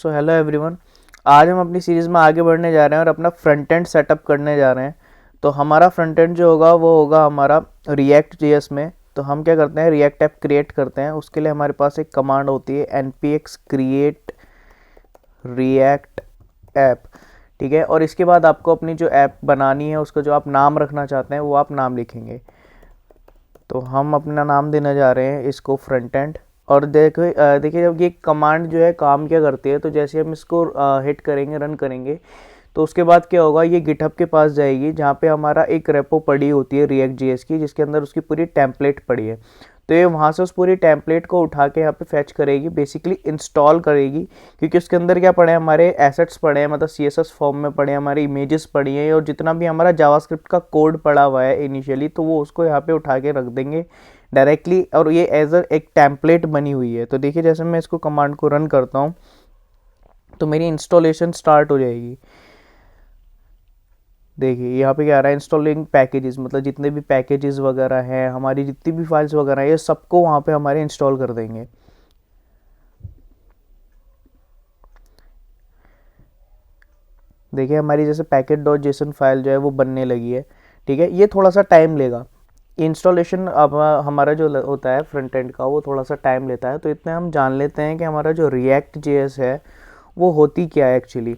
So hello everyone. आज हम अपनी सीरीज़ में आगे बढ़ने जा रहे हैं और अपना फ्रंट एंड सेटअप करने जा रहे हैं। तो हमारा फ्रंट एंड जो होगा वो होगा हमारा रिएक्ट जेएस में। तो हम क्या करते हैं, रिएक्ट ऐप क्रिएट करते हैं। उसके लिए हमारे पास एक कमांड होती है npx create react ऐप। ठीक है, और इसके बाद आपको अपनी जो ऐप बनानी है उसका जो आप नाम रखना चाहते हैं वो आप नाम लिखेंगे। तो हम अपना नाम देने जा रहे हैं इसको फ्रंट एंड। और देखिए जब ये कमांड जो है काम क्या करती है, तो जैसे हम इसको हिट करेंगे, रन करेंगे, तो उसके बाद क्या होगा, ये गिटहब के पास जाएगी जहाँ पे हमारा एक रेपो पड़ी होती है रिएक्ट जेएस की, जिसके अंदर उसकी पूरी टेम्पलेट पड़ी है। तो ये वहाँ से उस पूरी टेम्पलेट को उठा के यहाँ पे फैच करेगी, बेसिकली इंस्टॉल करेगी, क्योंकि उसके अंदर क्या पड़े हैं, हमारे एसेट्स पड़े हैं, मतलब सीएसएस फॉर्म में पड़े हैं, हमारी इमेजेस पड़ी हैं, और जितना भी हमारा जावास्क्रिप्ट का कोड पड़ा हुआ है इनिशियली, तो वो उसको यहाँ पे उठा के रख देंगे डायरेक्टली। और ये एज एक टेम्पलेट बनी हुई है। तो देखिए जैसे मैं इसको कमांड को रन करता हूँ तो मेरी इंस्टॉलेशन स्टार्ट हो जाएगी। देखिए यहाँ पे क्या आ रहा है, इंस्टॉलिंग पैकेजेस, मतलब जितने भी पैकेजेस वगैरह हैं, हमारी जितनी भी फाइल्स वगैरह हैं, ये सबको वहाँ पे हमारे इंस्टॉल कर देंगे। देखिए हमारी जैसे पैकेट डॉट जेसन फाइल जो है वो बनने लगी है। ठीक है, ये थोड़ा सा टाइम लेगा इंस्टॉलेशन। अब हमारा जो होता है फ्रंट एंड का वो थोड़ा सा टाइम लेता है। तो इतने हम जान लेते हैं कि हमारा जो रिएक्ट जेएस है वो होती क्या है एक्चुअली।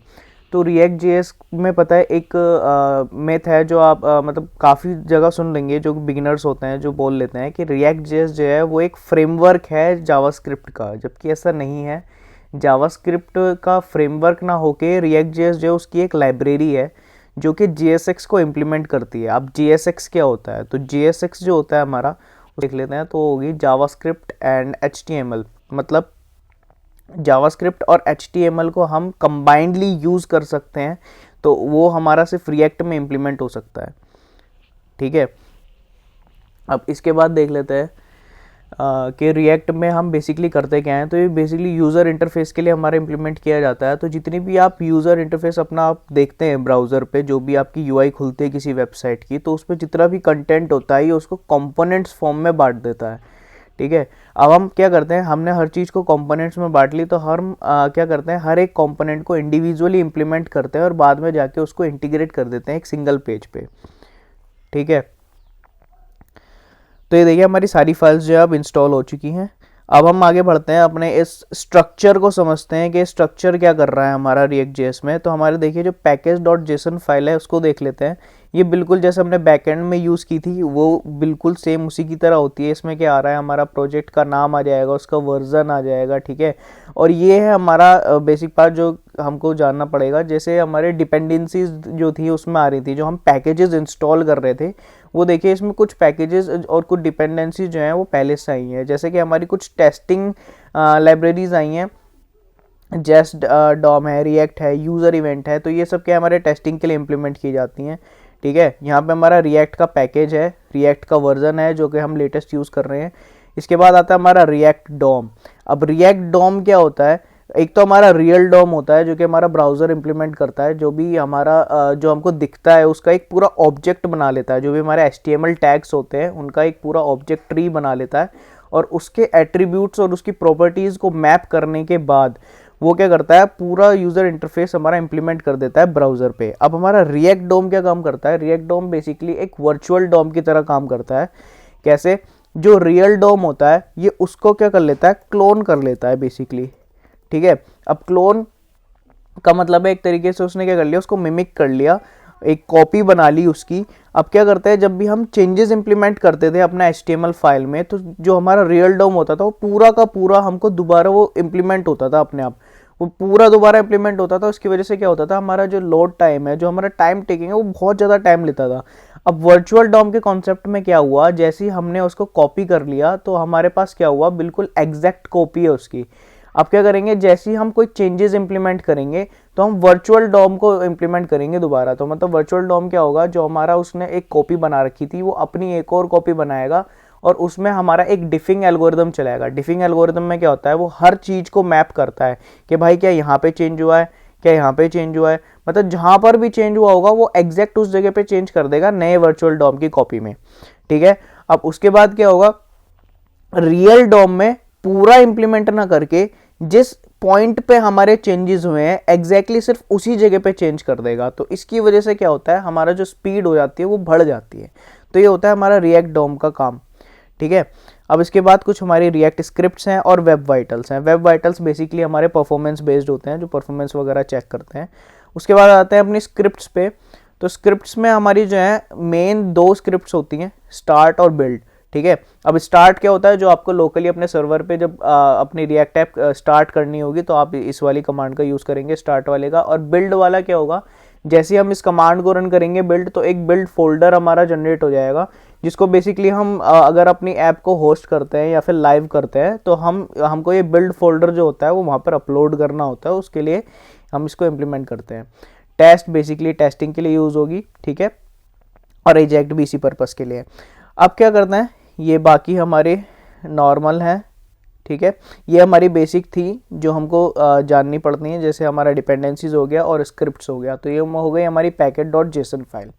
तो रिएक्ट जेएस में पता है एक मेथ है जो आप मतलब काफ़ी जगह सुन लेंगे, जो बिगिनर्स होते हैं जो बोल लेते हैं कि रिएक्ट जेएस जो है वो एक फ्रेमवर्क है जावास्क्रिप्ट का, जबकि ऐसा नहीं है। जावास्क्रिप्ट का फ्रेमवर्क ना होके रिएक्ट जेएस जो है उसकी एक लाइब्रेरी है जो कि JSX को इम्प्लीमेंट करती है। अब JSX क्या होता है, तो JSX जो होता है हमारा वो देख लेते हैं। तो होगी जावास्क्रिप्ट एंड HTML, मतलब जावास्क्रिप्ट और HTML को हम कंबाइंडली यूज़ कर सकते हैं। तो वो हमारा सिर्फ रिएक्ट में इम्प्लीमेंट हो सकता है। ठीक है, अब इसके बाद देख लेते हैं कि रिएक्ट में हम बेसिकली करते क्या हैं। तो ये बेसिकली यूज़र इंटरफेस के लिए हमारा इम्प्लीमेंट किया जाता है। तो जितनी भी आप यूज़र इंटरफेस अपना आप देखते हैं ब्राउज़र पे, जो भी आपकी यूआई खुलती है किसी वेबसाइट की, तो उस पर जितना भी कंटेंट होता है ये उसको कंपोनेंट्स फॉर्म में बांट देता है। ठीक है, अब हम क्या करते हैं, हमने हर चीज़ को कंपोनेंट्स में बांट ली, तो हम क्या करते हैं, हर एक कंपोनेंट को इंडिविजुअली इम्प्लीमेंट करते हैं और बाद में जाके उसको इंटीग्रेट कर देते हैं एक सिंगल पेज पे। ठीक है, तो ये देखिए हमारी सारी फाइल्स जो है अब इंस्टॉल हो चुकी हैं। अब हम आगे बढ़ते हैं, अपने इस स्ट्रक्चर को समझते हैं कि स्ट्रक्चर क्या कर रहा है हमारा रिएक्ट जेएस में। तो हमारे देखिए जो पैकेज डॉट जेसन फाइल है उसको देख लेते हैं। ये बिल्कुल जैसे हमने बैकएंड में यूज़ की थी वो बिल्कुल सेम उसी की तरह होती है। इसमें क्या आ रहा है, हमारा प्रोजेक्ट का नाम आ जाएगा, उसका वर्जन आ जाएगा। ठीक है, और ये है हमारा बेसिक पार्ट जो हमको जानना पड़ेगा। जैसे हमारे डिपेंडेंसीज जो थी उसमें आ रही थी, जो हम पैकेजेस इंस्टॉल कर रहे थे, वो देखिए इसमें कुछ पैकेजेस और कुछ डिपेंडेंसी जो हैं वो पहले से आई हैं। जैसे कि हमारी कुछ टेस्टिंग लाइब्रेरीज आई हैं, जेस्ट डॉम है, रिएक्ट है, यूज़र इवेंट है। तो ये सब क्या हमारे टेस्टिंग के लिए इम्प्लीमेंट की जाती हैं। ठीक है, यहाँ पे हमारा रिएक्ट का पैकेज है, रिएक्ट का वर्जन है जो कि हम लेटेस्ट यूज़ कर रहे हैं। इसके बाद आता है हमारा रिएक्ट डॉम। अब रिएक्ट डॉम क्या होता है, एक तो हमारा रियल डॉम होता है जो कि हमारा ब्राउज़र इंप्लीमेंट करता है। जो भी हमारा जो हमको दिखता है उसका एक पूरा ऑब्जेक्ट बना लेता है। जो भी हमारे HTML टैग्स होते हैं उनका एक पूरा ऑब्जेक्ट ट्री बना लेता है, और उसके एट्रीब्यूट्स और उसकी प्रॉपर्टीज़ को मैप करने के बाद वो क्या करता है, पूरा यूज़र इंटरफेस हमारा इंप्लीमेंट कर देता है ब्राउज़र पे। अब हमारा रिएक्ट डॉम क्या काम करता है, रिएक्ट डॉम बेसिकली एक वर्चुअल डॉम की तरह काम करता है। कैसे, जो रियल डॉम होता है ये उसको क्या कर लेता है, क्लोन कर लेता है बेसिकली। ठीक है, अब क्लोन का मतलब है एक तरीके से उसने क्या कर लिया, उसको मिमिक कर लिया, एक कॉपी बना ली उसकी। अब क्या करता है, जब भी हम चेंजेस इंप्लीमेंट करते थे अपना HTML फाइल में, तो जो हमारा रियल डॉम होता था वो पूरा का पूरा हमको दोबारा वो इम्प्लीमेंट होता था अपने आप, वो पूरा दोबारा इम्प्लीमेंट होता था। उसकी वजह से क्या होता था, हमारा जो लोड टाइम है, जो हमारा टाइम टेकिंग है, वो बहुत ज़्यादा टाइम लेता था। अब वर्चुअल डॉम के कॉन्सेप्ट में क्या हुआ, जैसे ही हमने उसको कॉपी कर लिया तो हमारे पास क्या हुआ, बिल्कुल एग्जैक्ट कॉपी है उसकी। अब क्या करेंगे, जैसे ही हम कोई चेंजेस इंप्लीमेंट करेंगे तो हम वर्चुअल डॉम को इंप्लीमेंट करेंगे दोबारा। तो मतलब वर्चुअल डॉम क्या होगा, जो हमारा उसने एक कॉपी बना रखी थी वो अपनी एक और कॉपी बनाएगा, और उसमें हमारा एक डिफिंग एल्गोरिदम चलाएगा। डिफिंग एल्गोरिदम में क्या होता है, वो हर चीज़ को मैप करता है कि भाई क्या यहाँ पे चेंज हुआ है, क्या यहाँ पे चेंज हुआ है, मतलब जहाँ पर भी चेंज हुआ होगा वो एग्जैक्ट उस जगह पे चेंज कर देगा नए वर्चुअल डॉम की कॉपी में। ठीक है, अब उसके बाद क्या होगा, रियल डॉम में पूरा इंप्लीमेंट ना करके जिस पॉइंट पे हमारे चेंजेस हुए हैं एग्जैक्टली सिर्फ उसी जगह पे चेंज कर देगा। तो इसकी वजह से क्या होता है, हमारा जो स्पीड हो जाती है वो बढ़ जाती है। तो ये होता है हमारा रिएक्ट डॉम का काम, ठीक है। अब इसके बाद कुछ हमारी रिएक्ट स्क्रिप्ट्स हैं और वेब वाइटल्स हैं। वेब वाइटल्स बेसिकली हमारे परफॉर्मेंस बेस्ड होते हैं, जो परफॉर्मेंस वगैरह चेक करते हैं। उसके बाद आते हैं अपनी स्क्रिप्ट्स पे। तो स्क्रिप्ट्स में हमारी जो है मेन 2 स्क्रिप्ट्स होती हैं, स्टार्ट और बिल्ड, ठीक है। अब स्टार्ट क्या होता है, जो आपको लोकली अपने सर्वर पे जब अपनी रिएक्ट ऐप स्टार्ट करनी होगी तो आप इस वाली कमांड का यूज़ करेंगे, स्टार्ट वाले का। और बिल्ड वाला क्या होगा, जैसे हम इस कमांड को रन करेंगे बिल्ड, तो एक बिल्ड फोल्डर हमारा जनरेट हो जाएगा, जिसको बेसिकली हम अगर अपनी ऐप को होस्ट करते हैं या फिर लाइव करते हैं तो हमको ये बिल्ड फोल्डर जो होता है वो वहाँ पर अपलोड करना होता है। उसके लिए हम इसको इम्प्लीमेंट करते हैं। टेस्ट बेसिकली टेस्टिंग के लिए यूज़ होगी, ठीक है। और एजेक्ट भी इसी पर्पज़ के लिए। अब क्या करते हैं, ये बाकी हमारे नॉर्मल हैं, ठीक है। ये हमारी बेसिक थी जो हमको जाननी पड़ती हैं, जैसे हमारा डिपेंडेंसीज हो गया और स्क्रिप्ट्स हो गया। तो ये हो गई हमारी packet.json फाइल।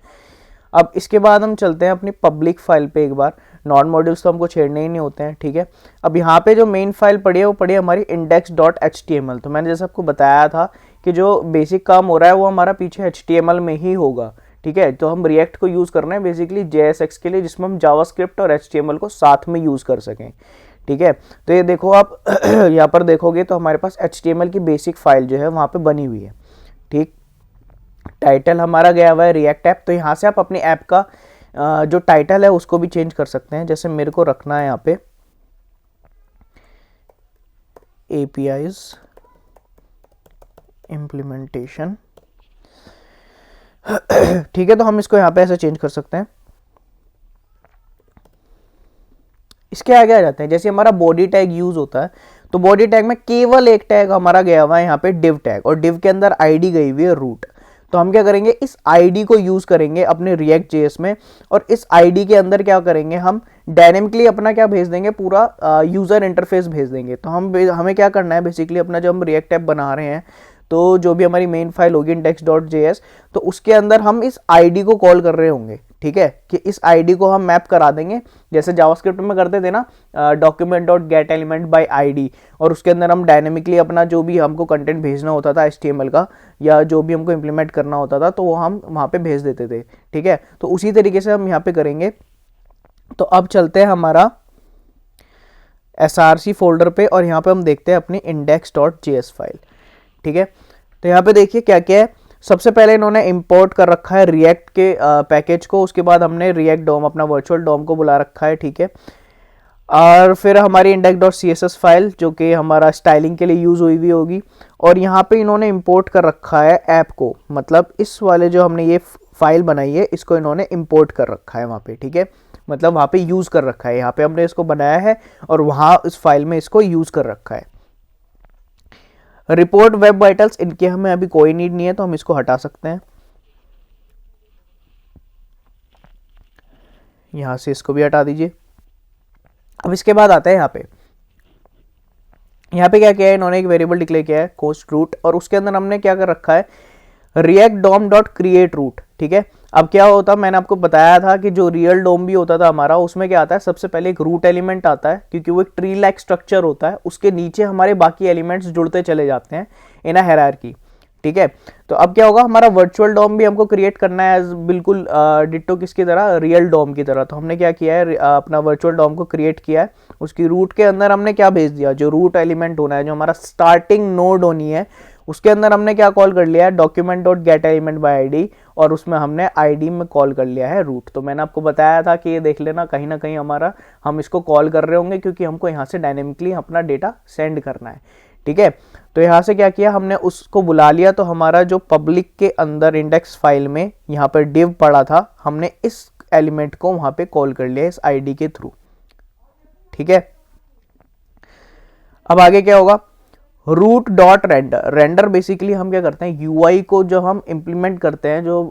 अब इसके बाद हम चलते हैं अपनी पब्लिक फाइल पे एक बार। नॉन मॉड्यूल्स तो हमको छेड़ने ही नहीं होते हैं, ठीक है। अब यहाँ पे जो मेन फाइल पड़ी है वो पड़ी है हमारी index.html। तो मैंने जैसे आपको बताया था कि जो बेसिक काम हो रहा है वो हमारा पीछे HTML में ही होगा, ठीक है। तो हम रिएक्ट को यूज़ करना है बेसिकली JSX के लिए, जिसमें हम जावास्क्रिप्ट और HTML को साथ में यूज़ कर सकें, ठीक है। तो ये देखो आप यहाँ पर देखोगे तो हमारे पास HTML की बेसिक फाइल जो है वहाँ पे बनी हुई है, ठीक। टाइटल हमारा गया हुआ है रिएक्ट ऐप। तो यहाँ से आप अपनी ऐप का जो टाइटल है उसको भी चेंज कर सकते हैं। जैसे मेरे को रखना है यहाँ पे APIs इम्प्लीमेंटेशन, ठीक है। तो हम इसको यहाँ पे ऐसे चेंज कर सकते हैं। इसके आगे आ जाते हैं, जैसे हमारा बॉडी टैग यूज होता है तो बॉडी टैग में केवल एक टैग हमारा गया हुआ है यहाँ पे div टैग, और div के अंदर आईडी गई हुई है रूट। तो हम क्या करेंगे, इस आईडी को यूज करेंगे अपने रिएक्ट जेएस में, और इस आईडी के अंदर क्या करेंगे, हम डायनेमिकली अपना क्या भेज देंगे, पूरा यूजर इंटरफेस भेज देंगे। तो हमें क्या करना है बेसिकली, अपना जो हम रिएक्ट ऐप बना रहे हैं तो जो भी हमारी मेन फाइल होगी index.js, तो उसके अंदर हम इस आईडी को कॉल कर रहे होंगे, ठीक है। कि इस आईडी को हम मैप करा देंगे, जैसे जावास्क्रिप्ट में करते थे ना document.getElementById, और उसके अंदर हम डायनेमिकली अपना जो भी हमको कंटेंट भेजना होता था HTML का, या जो भी हमको इम्प्लीमेंट करना होता था तो वो हम वहाँ पे भेज देते थे, ठीक है। तो उसी तरीके से हम यहाँ पे करेंगे। तो अब चलते हैं हमारा src फोल्डर पे, और यहाँ पे हम देखते हैं अपनी index.js फाइल, ठीक है। तो यहाँ पे देखिए क्या क्या है। सबसे पहले इन्होंने इंपोर्ट कर रखा है रिएक्ट के पैकेज को, उसके बाद हमने रिएक्ट डॉम अपना वर्चुअल डॉम को बुला रखा है, ठीक है। और फिर हमारी index.css फाइल जो कि हमारा स्टाइलिंग के लिए यूज़ हुई हुई होगी, और यहाँ पे इन्होंने इंपोर्ट कर रखा है ऐप को, मतलब इस वाले जो हमने ये फाइल बनाई है इसको इन्होंने इंपोर्ट कर रखा है वहाँ पे, ठीक है। मतलब वहाँ पे यूज़ कर रखा है, यहाँ पे हमने इसको बनाया है और वहाँ इस फाइल में इसको यूज़ कर रखा है। रिपोर्ट वेब वाइटल्स, इनके हमें अभी कोई नीड नहीं है तो हम इसको हटा सकते हैं। यहां से इसको भी हटा दीजिए। अब इसके बाद आता है यहाँ पे क्या किया है, इन्होंने एक वेरिएबल डिक्लेयर किया है कोस्ट रूट, और उसके अंदर हमने क्या कर रखा है React DOM dot create root, ठीक है। अब क्या होता, मैंने आपको बताया था कि जो रियल डोम भी होता था हमारा, उसमें क्या आता है, सबसे पहले एक रूट एलिमेंट आता है, क्योंकि वो एक ट्री लाइक स्ट्रक्चर होता है, उसके नीचे हमारे बाकी एलिमेंट्स जुड़ते चले जाते हैं इन अ हायरार्की, ठीक है। तो अब क्या होगा, हमारा वर्चुअल डोम भी हमको क्रिएट करना है बिल्कुल डिट्टो किसकी तरह, रियल डोम की तरह। तो हमने क्या किया है, अपना वर्चुअल डोम को क्रिएट किया है, उसकी रूट के अंदर हमने क्या भेज दिया, जो रूट एलिमेंट होना है, जो हमारा स्टार्टिंग नोड होनी है, उसके अंदर हमने क्या कॉल कर लिया है document.getElementById, और उसमें हमने आईडी में कॉल कर लिया है रूट। तो मैंने आपको बताया था कि ये देख लेना कहीं ना कहीं हमारा हम इसको कॉल कर रहे होंगे, क्योंकि हमको यहाँ से डायनेमिकली अपना डेटा सेंड करना है, ठीक है। तो यहाँ से क्या किया हमने, उसको बुला लिया। तो हमारा जो पब्लिक के अंदर इंडेक्स फाइल में यहाँ पर div पड़ा था, हमने इस एलिमेंट को वहाँ पे कॉल कर लिया इस आईडी के थ्रू, ठीक है। अब आगे क्या होगा, root dot render. Render basically हम क्या करते हैं, यूआई को जो हम इंप्लीमेंट करते हैं, जो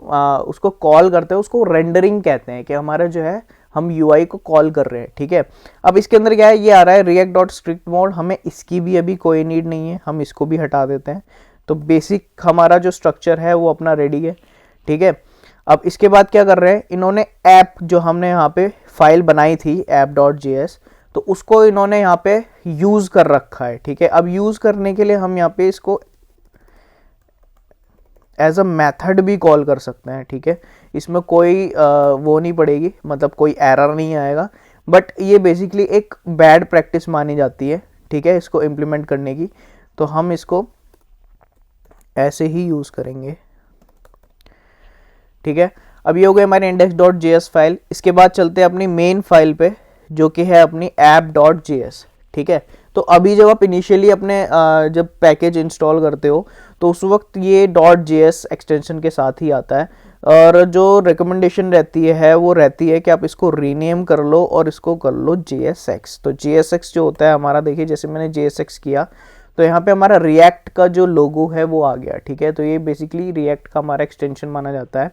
उसको कॉल करते हैं, उसको रेंडरिंग कहते हैं, कि हमारा जो है हम यूआई को कॉल कर रहे हैं, ठीक है। अब इसके अंदर क्या है, ये आ रहा है रिएक्ट डॉट स्ट्रिक्ट मोड, हमें इसकी भी अभी कोई नीड नहीं है, हम इसको भी हटा देते हैं। तो बेसिक हमारा जो स्ट्रक्चर है वो अपना रेडी है, ठीक है। अब इसके बाद क्या कर रहे हैं, इन्होंने ऐप जो हमने यहाँ पे फाइल बनाई थी app.js, तो उसको इन्होंने यहाँ पे यूज़ कर रखा है, ठीक है। अब यूज़ करने के लिए हम यहाँ पे इसको एज अ मेथड भी कॉल कर सकते हैं, ठीक है। इसमें कोई वो नहीं पड़ेगी, मतलब कोई एरर नहीं आएगा, बट ये बेसिकली एक बैड प्रैक्टिस मानी जाती है, ठीक है, इसको इम्प्लीमेंट करने की। तो हम इसको ऐसे ही यूज़ करेंगे, ठीक है। अब ये हो गई हमारी index.js फाइल। इसके बाद चलते हैं अपनी मेन फाइल पे, जो कि है अपनी app.js, ठीक है। तो अभी जब आप इनिशियली अपने जब पैकेज इंस्टॉल करते हो तो उस वक्त ये .js एक्सटेंशन के साथ ही आता है, और जो रिकमेंडेशन रहती है वो रहती है कि आप इसको रीनेम कर लो और इसको कर लो JSX। तो JSX जो होता है हमारा, देखिए जैसे मैंने JSX किया तो यहाँ पे हमारा रिएक्ट का जो लोगो है वो आ गया, ठीक है। तो ये बेसिकली रिएक्ट का हमारा एक्सटेंशन माना जाता है।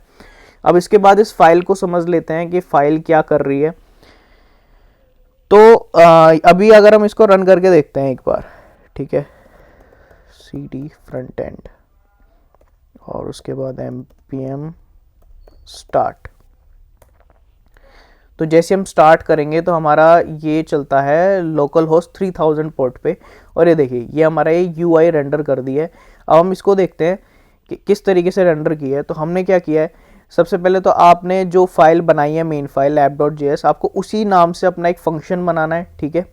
अब इसके बाद इस फाइल को समझ लेते हैं कि फाइल क्या कर रही है। तो अभी अगर हम इसको रन करके देखते हैं एक बार, ठीक है, cd फ्रंट एंड और उसके बाद npm स्टार्ट। तो जैसे हम स्टार्ट करेंगे तो हमारा ये चलता है लोकल होस्ट 3000 पोर्ट पे, और ये देखिए ये हमारा ये UI रेंडर कर दिया है। अब हम इसको देखते हैं कि किस तरीके से रेंडर किया है। तो हमने क्या किया है, सबसे पहले तो आपने जो फाइल बनाई है मेन फाइल app.js, आपको उसी नाम से अपना एक फंक्शन बनाना है, ठीक है।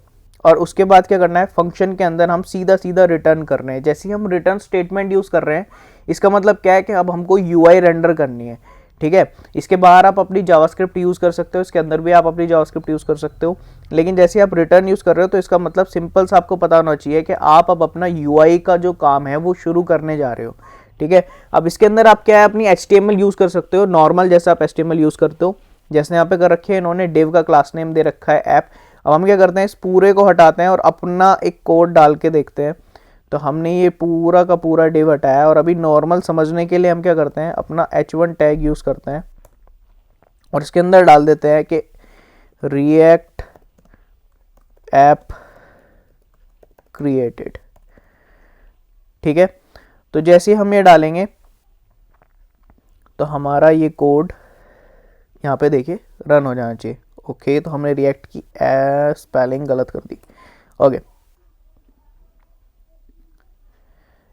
और उसके बाद क्या करना है, फंक्शन के अंदर हम सीधा सीधा रिटर्न कर रहे हैं। जैसे ही हम रिटर्न स्टेटमेंट यूज़ कर रहे हैं, इसका मतलब क्या है कि अब हमको UI रेंडर करनी है, ठीक है। इसके बाहर आप अपनी जावास्क्रिप्ट यूज़ कर सकते हो, इसके अंदर भी आप अपनी जावास्क्रिप्ट यूज़ कर सकते हो, लेकिन जैसे आप रिटर्न यूज़ कर रहे हो तो इसका मतलब सिंपल सा आपको पता होना चाहिए कि आप अब अपना UI का जो काम है वो शुरू करने जा रहे हो, ठीक है। अब इसके अंदर आप क्या है, अपनी HTML यूज़ कर सकते हो नॉर्मल, जैसे आप HTML यूज़ करते हो। जैसे यहाँ पे कर रखे हैं इन्होंने डिव का क्लास नेम दे रखा है ऐप। अब हम क्या करते हैं, इस पूरे को हटाते हैं और अपना एक कोड डाल के देखते हैं। तो हमने ये पूरा का पूरा डिव हटाया, और अभी नॉर्मल समझने के लिए हम क्या करते हैं, अपना h1 टैग यूज़ करते हैं और इसके अंदर डाल देते हैं कि रिएक्ट ऐप क्रिएटेड, ठीक है। तो जैसे हम ये डालेंगे तो हमारा ये कोड यहाँ पे देखिए रन हो जाना चाहिए। ओके, तो हमने रिएक्ट की स्पेलिंग गलत कर दी। ओके,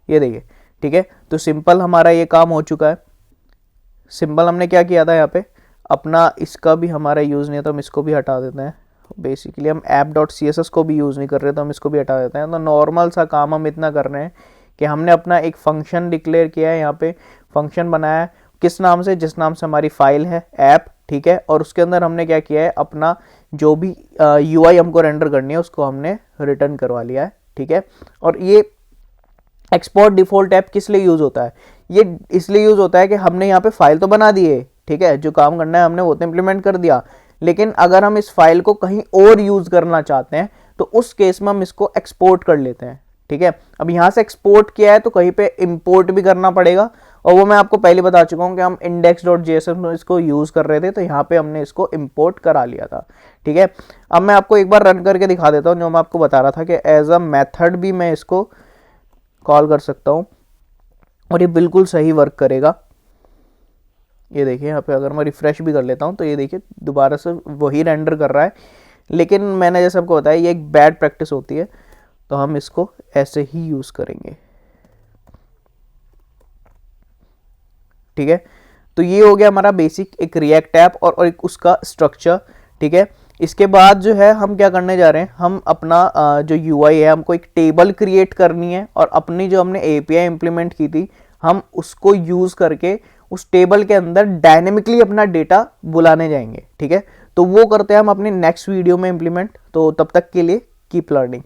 ये देखिए, ठीक है। तो सिंपल हमारा ये काम हो चुका है। सिंपल हमने क्या किया था, यहाँ पे अपना इसका भी हमारा यूज़ नहीं है तो हम इसको भी हटा देते हैं। बेसिकली हम app.css को भी यूज़ नहीं कर रहे तो हम इसको भी हटा देते हैं। तो नॉर्मल सा काम हम इतना कर रहे हैं कि हमने अपना एक फंक्शन डिक्लेयर किया है, यहाँ पे फंक्शन बनाया है, किस नाम से, जिस नाम से हमारी फाइल है ऐप, ठीक है। और उसके अंदर हमने क्या किया है, अपना जो भी UI हमको रेंडर करनी है उसको हमने रिटर्न करवा लिया है, ठीक है। और ये एक्सपोर्ट डिफॉल्ट ऐप किस लिए यूज़ होता है, ये इसलिए यूज़ होता है कि हमने यहाँ पे फाइल तो बना दी है, ठीक है, जो काम करना है हमने वो तो इम्प्लीमेंट कर दिया, लेकिन अगर हम इस फाइल को कहीं और यूज़ करना चाहते हैं तो उस केस में हम इसको एक्सपोर्ट कर लेते हैं, ठीक है। अब यहाँ से एक्सपोर्ट किया है तो कहीं पे इंपोर्ट भी करना पड़ेगा, और वो मैं आपको पहले बता चुका हूँ कि हम index.js में इसको यूज़ कर रहे थे, तो यहाँ पे हमने इसको इंपोर्ट करा लिया था, ठीक है। अब मैं आपको एक बार रन करके दिखा देता हूँ, जो मैं आपको बता रहा था कि एज अ मेथड भी मैं इसको कॉल कर सकता हूँ और ये बिल्कुल सही वर्क करेगा। ये देखिए यहाँ पे अगर मैं रिफ्रेश भी कर लेता हूँ तो ये देखिए दोबारा से वही रेंडर कर रहा है, लेकिन मैंने जैसे आपको बताया ये एक बैड प्रैक्टिस होती है, तो हम इसको ऐसे ही यूज़ करेंगे, ठीक है। तो ये हो गया हमारा बेसिक एक रिएक्ट ऐप और एक उसका स्ट्रक्चर, ठीक है। इसके बाद जो है हम क्या करने जा रहे हैं, हम अपना जो UI है हमको एक टेबल क्रिएट करनी है, और अपनी जो हमने API इंप्लीमेंट की थी हम उसको यूज़ करके उस टेबल के अंदर डायनेमिकली अपना डेटा बुलाने जाएंगे, ठीक है। तो वो करते हैं हम अपने नेक्स्ट वीडियो में इंप्लीमेंट। तो तब तक के लिए कीप लर्निंग।